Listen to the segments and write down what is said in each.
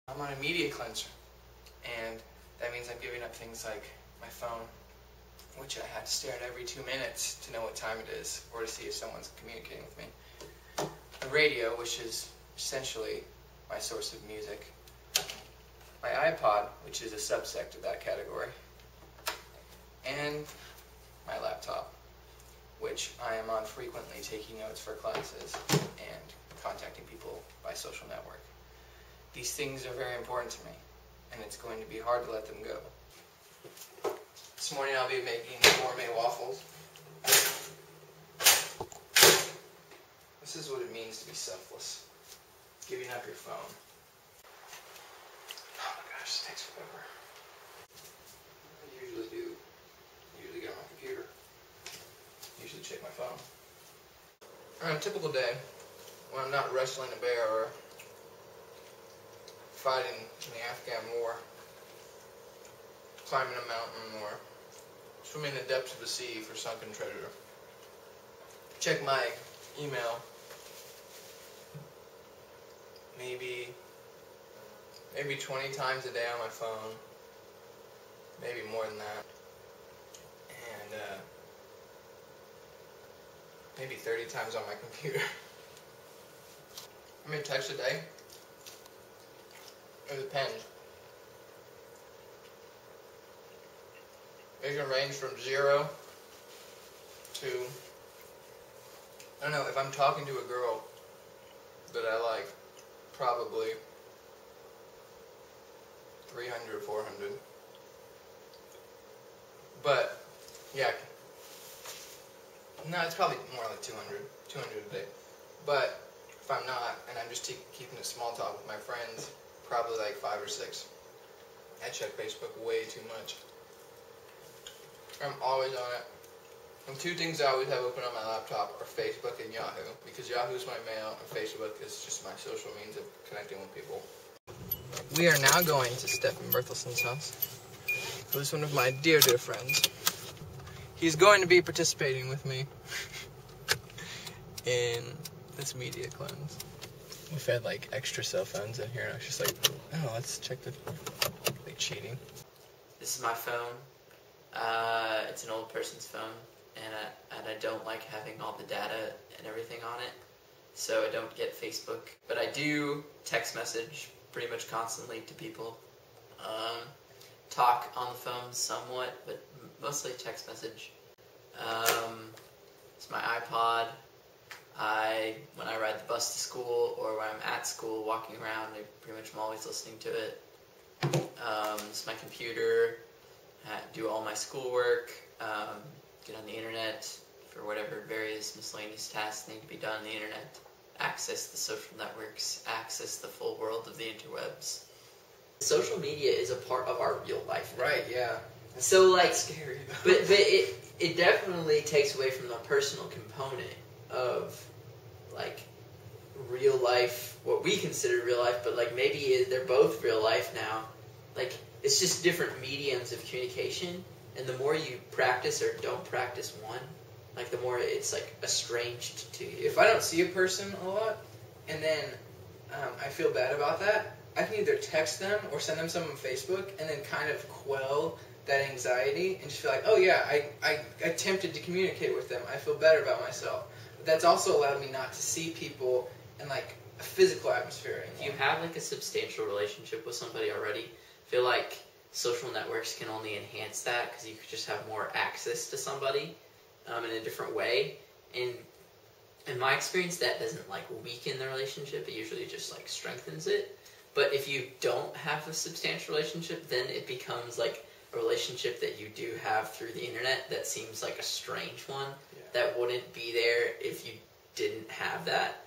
I'm on a media cleanser, and that means I'm giving up things like my phone, which I have to stare at every 2 minutes to know what time it is, or to see if someone's communicating with me. The radio, which is essentially my source of music. My iPod, which is a subsect of that category. And my laptop, which I am on frequently taking notes for classes and contacting people by social network. These things are very important to me, and it's going to be hard to let them go. This morning I'll be making gourmet waffles. This is what it means to be selfless. Giving up your phone. Oh my gosh, this takes forever. I usually get on my computer. Usually check my phone. On a typical day, when I'm not wrestling a bear or fighting in the Afghan war, climbing a mountain, or swimming in the depths of the sea for sunken treasure, check my email maybe 20 times a day on my phone, maybe more than that, and maybe 30 times on my computer. How many texts a day? It depends. It can range from 0 to, I don't know, if I'm talking to a girl that I like, probably 300 or 400. But, yeah, no, it's probably more like 200 a day. But if I'm not, and I'm just keeping it small talk with my friends, probably like 5 or 6. I check Facebook way too much. I'm always on it. And 2 things I always have open on my laptop are Facebook and Yahoo, because Yahoo's my mail and Facebook is just my social means of connecting with people. We are now going to Stephen Berthelson's house, who is one of my dear, dear friends. He's going to be participating with me in this media cleanse. We've had like extra cell phones in here, and I was just like, oh, let's check the, like, cheating. This is my phone. It's an old person's phone, and I don't like having all the data and everything on it, so I don't get Facebook. But I do text message pretty much constantly to people. Talk on the phone somewhat, but mostly text message. It's my iPod. When I ride the bus to school or when I'm at school walking around, I pretty much am always listening to it. It's my computer. I do all my schoolwork, get on the internet for whatever various miscellaneous tasks need to be done on the internet, access the social networks, access the full world of the interwebs. Social media is a part of our real life now. Right, yeah. So like, Scary though. but it definitely takes away from the personal component of like real life, what we consider real life, but like maybe they're both real life now. Like, it's just different mediums of communication, and the more you practice or don't practice one, like the more it's like estranged to you. If I don't see a person a lot, and then I feel bad about that, I can either text them or send them some on Facebook, and then kind of quell that anxiety and just feel like, oh yeah, I attempted to communicate with them. I feel better about myself. But that's also allowed me not to see people in like a physical atmosphere anymore. If you have like a substantial relationship with somebody already, I feel like social networks can only enhance that because you could just have more access to somebody in a different way. And in my experience, that doesn't like weaken the relationship. It usually just like strengthens it. But if you don't have a substantial relationship, then it becomes like a relationship that you do have through the internet that seems like a strange one that wouldn't be there if you didn't have that.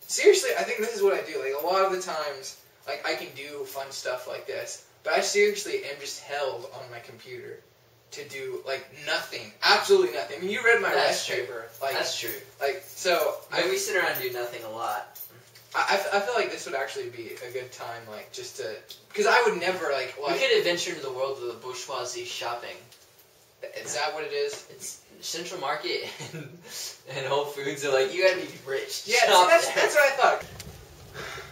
Seriously, I think this is what I do. Like, a lot of the times, like, I can do fun stuff like this, but I seriously am just held on my computer to do, like, nothing. Absolutely nothing. I mean, you read my rice paper. Like, that's true. Like, so... we sit around and do nothing a lot. I feel like this would actually be a good time, like, just to... Because I would never, like... We could adventure into the world of the bourgeoisie shopping. Is that what it is? It's Central Market and Whole Foods are like, you gotta be rich. Yeah, that's what I thought.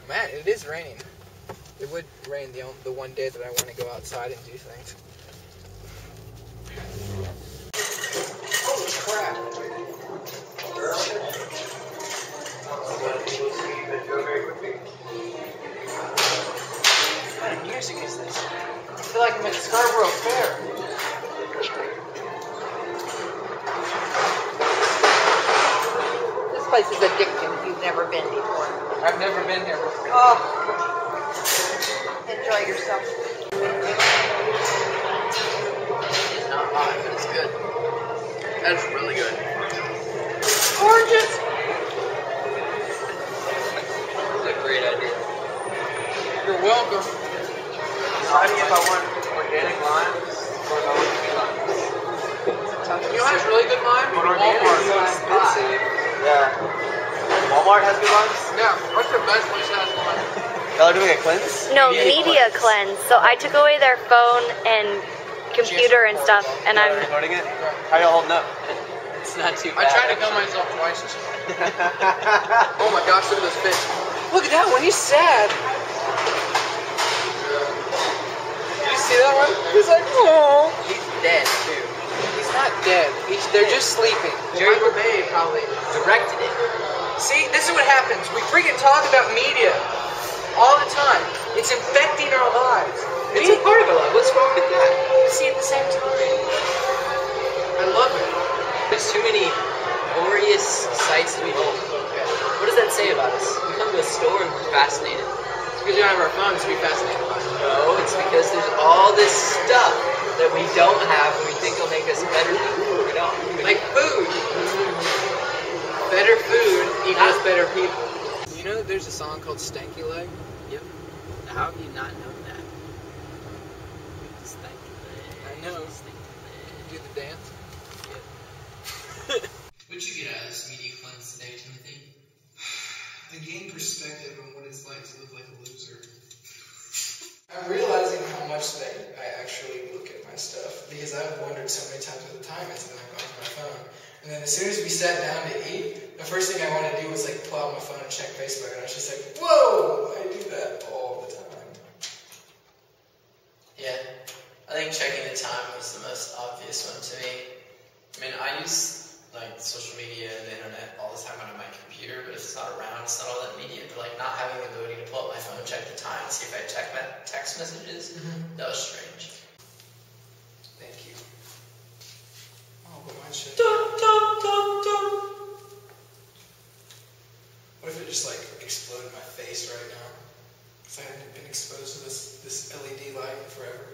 Man, it is raining. It would rain the one day that I want to go outside and do things. Holy crap! What kind of music is this? I feel like I'm at Scarborough Fair. This place is addicting if you've never been before. I've never been here before. Oh, enjoy yourself. It's not hot, but it's good. That's really good. Gorgeous. That's a great idea. You're welcome. Deciding if I want organic limes or if I want tree limes. You know what's really good lime? Organic Walmart. is expensive. Yeah. Walmart has good limes? Yeah, what's the best place that has lime? Y'all are doing a cleanse? No, media cleanse. So I took away their phone and computer and stuff, and Y'all I'm are recording it? How y'all holding up? It's not too I bad. tried to kill myself twice this morning. Oh my gosh, look at this bitch. Look at that one, he's sad. Did you see that one? He's like, oh. He's dead, too. He's not dead. They're just sleeping. Jerry LeMay probably directed it. See, this is what happens. We freaking talk about media all the time. It's infecting our lives. It's a part of our life. What's wrong with that? See, at the same time, I love it. There's too many glorious sights to behold. What does that say about us? We come to a store and we're fascinated. It's because we don't have our phones to be fascinated by it. No, it's because there's all this stuff that we don't have and we think will make us better people, but we don't. Like food. Better food equals better people. You know there's a song called Stanky Leg? Yep. How have you not known that? Stanky leg. I know. Stanky leg. Do the dance. What'd you get out of this media cleanse today, Timothy? I gain perspective on what it's like to live like a loser. I'm realizing how much that I actually look at my stuff, because I've wondered so many times what the time is, and then I've gone to my phone. And then as soon as we sat down to eat, the first thing I want to do was like pull out my phone and check Facebook, and I was just like, whoa! I do that all the time. Yeah, I think checking the time was the most obvious one to me. I mean, I use like social media and the internet all the time on my computer, but if it's not around, it's not all that media. But like not having the ability to pull up my phone, check the time, see if I check my text messages, that was strange. Thank you. Oh, but mine should. What if it just like exploded in my face right now? Because I haven't been exposed to this LED light in forever.